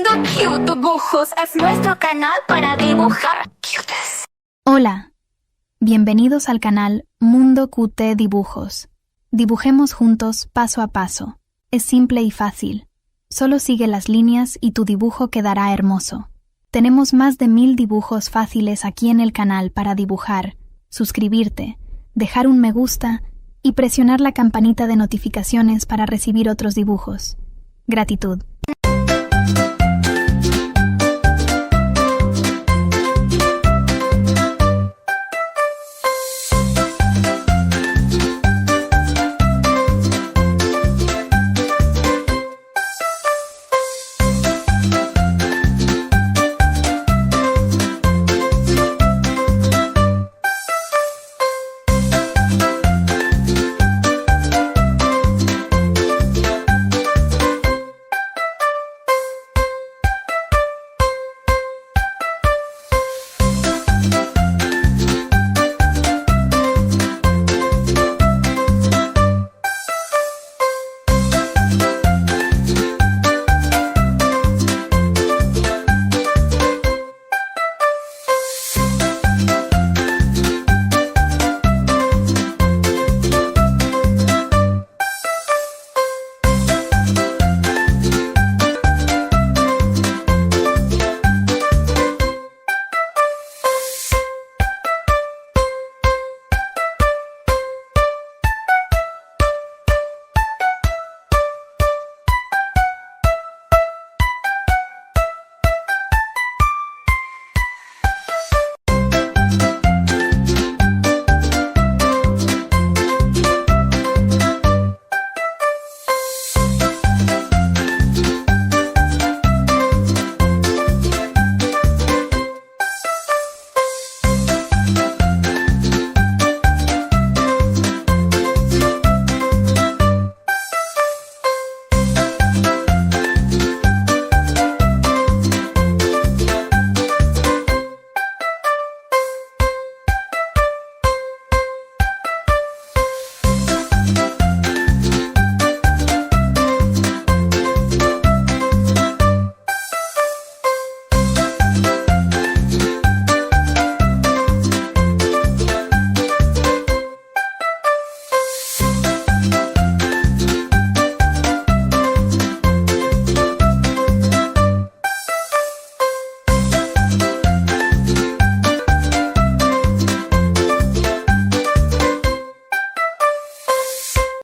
Mundo Cute Dibujos es nuestro canal para dibujar cutes. Hola, bienvenidos al canal Mundo QT Dibujos. Dibujemos juntos paso a paso. Es simple y fácil. Solo sigue las líneas y tu dibujo quedará hermoso. Tenemos más de 1000 dibujos fáciles aquí en el canal para dibujar, suscribirte, dejar un me gusta y presionar la campanita de notificaciones para recibir otros dibujos. Gratitud.